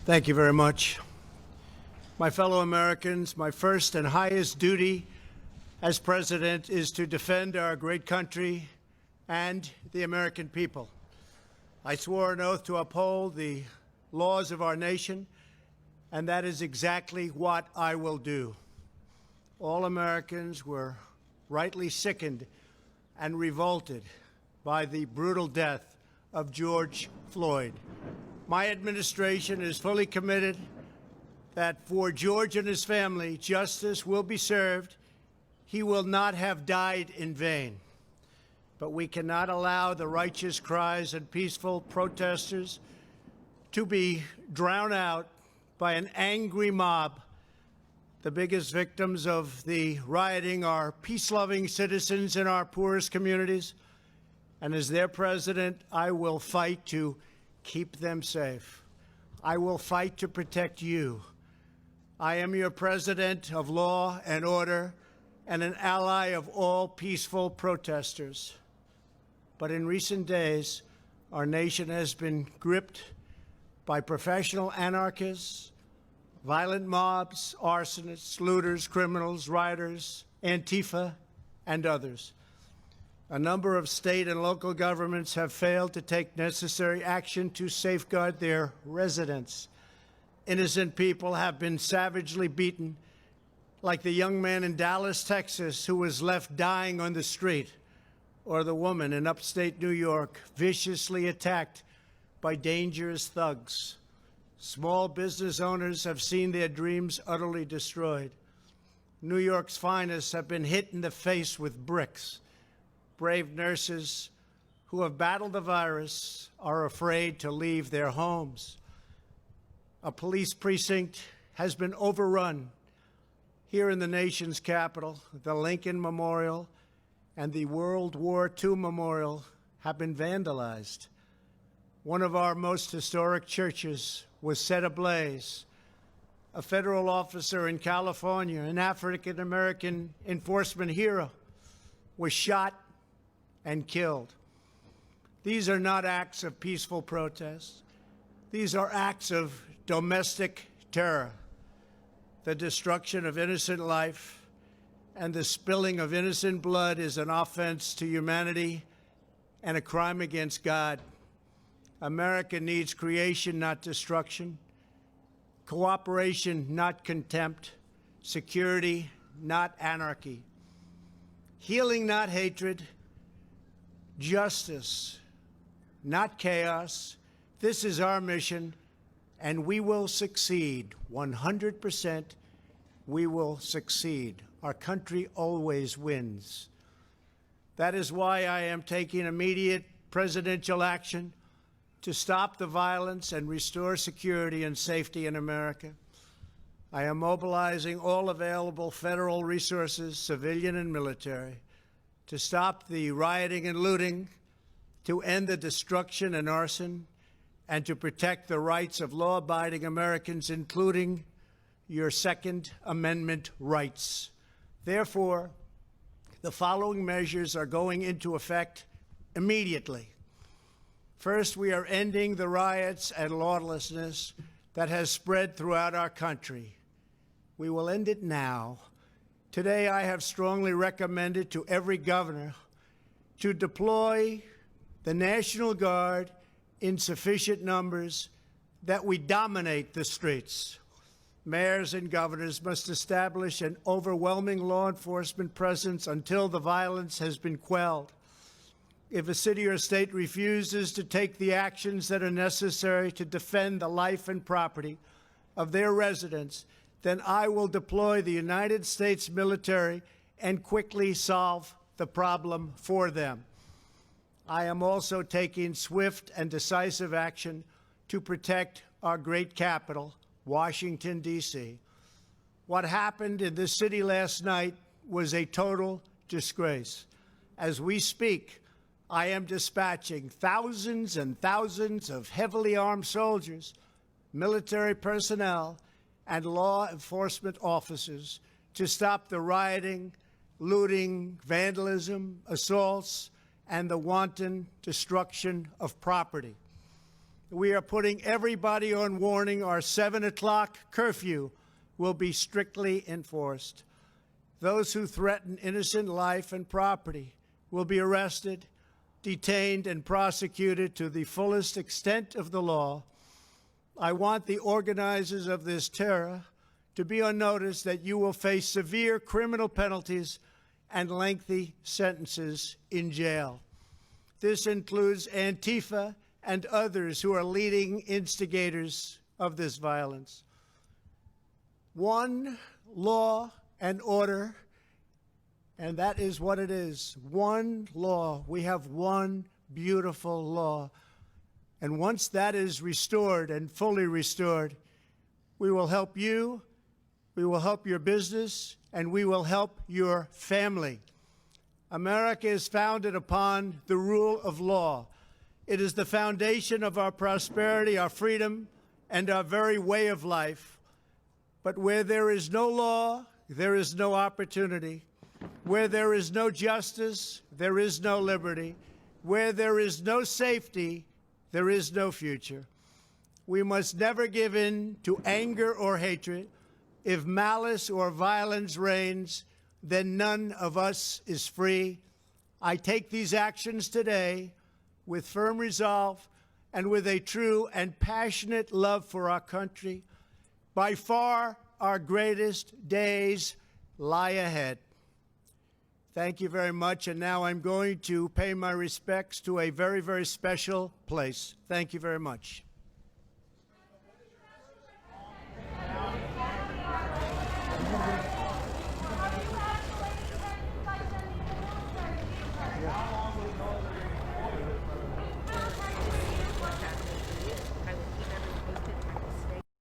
Thank you very much. My fellow Americans, my first and highest duty as president is to defend our great country and the American people. I swore an oath to uphold the laws of our nation, and that is exactly what I will do. All Americans were rightly sickened and revolted by the brutal death of George Floyd. My administration is fully committed that for George and his family, justice will be served. He will not have died in vain. But we cannot allow the righteous cries and peaceful protesters to be drowned out by an angry mob. The biggest victims of the rioting are peace-loving citizens in our poorest communities. And as their president, I will fight to keep them safe. I will fight to protect you. I am your president of law and order and an ally of all peaceful protesters. But in recent days, our nation has been gripped by professional anarchists, violent mobs, arsonists, looters, criminals, rioters, Antifa, and others. A number of state and local governments have failed to take necessary action to safeguard their residents. Innocent people have been savagely beaten, like the young man in Dallas, Texas, who was left dying on the street, or the woman in upstate New York viciously attacked by dangerous thugs. Small business owners have seen their dreams utterly destroyed. New York's finest have been hit in the face with bricks. Brave nurses who have battled the virus are afraid to leave their homes. A police precinct has been overrun. Here in the nation's capital, the Lincoln Memorial and the World War II Memorial have been vandalized. One of our most historic churches was set ablaze. A federal officer in California, an African-American enforcement hero, was shot and killed. These are not acts of peaceful protest. These are acts of domestic terror. The destruction of innocent life and the spilling of innocent blood is an offense to humanity and a crime against God. America needs creation, not destruction. Cooperation, not contempt. Security, not anarchy. Healing, not hatred. Justice, not chaos. This is our mission, and we will succeed. 100%, we will succeed. Our country always wins. That is why I am taking immediate presidential action to stop the violence and restore security and safety in America. I am mobilizing all available federal resources, civilian and military, to stop the rioting and looting, to end the destruction and arson, and to protect the rights of law-abiding Americans, including your Second Amendment rights. Therefore, the following measures are going into effect immediately. First, we are ending the riots and lawlessness that has spread throughout our country. We will end it now. Today, I have strongly recommended to every governor to deploy the National Guard in sufficient numbers that we dominate the streets. Mayors and governors must establish an overwhelming law enforcement presence until the violence has been quelled. If a city or state refuses to take the actions that are necessary to defend the life and property of their residents, then I will deploy the United States military and quickly solve the problem for them. I am also taking swift and decisive action to protect our great capital, Washington, D.C. What happened in this city last night was a total disgrace. As we speak, I am dispatching thousands and thousands of heavily armed soldiers, military personnel, and law enforcement officers to stop the rioting, looting, vandalism, assaults, and the wanton destruction of property. we are putting everybody on warning. Our 7 o'clock curfew will be strictly enforced. Those who threaten innocent life and property will be arrested, detained, and prosecuted to the fullest extent of the law. I want the organizers of this terror to be on notice that you will face severe criminal penalties and lengthy sentences in jail. This includes Antifa and others who are leading instigators of this violence. One law and order, and that is what it is. One law. We have one beautiful law. And once that is restored and fully restored, we will help you, we will help your business, and we will help your family. America is founded upon the rule of law. It is the foundation of our prosperity, our freedom, and our very way of life. But where there is no law, there is no opportunity. Where there is no justice, there is no liberty. Where there is no safety, there is no future. We must never give in to anger or hatred. If malice or violence reigns, then none of us is free. I take these actions today with firm resolve and with a true and passionate love for our country. By far, our greatest days lie ahead. Thank you very much, and now I'm going to pay my respects to a very, very special place. Thank you very much.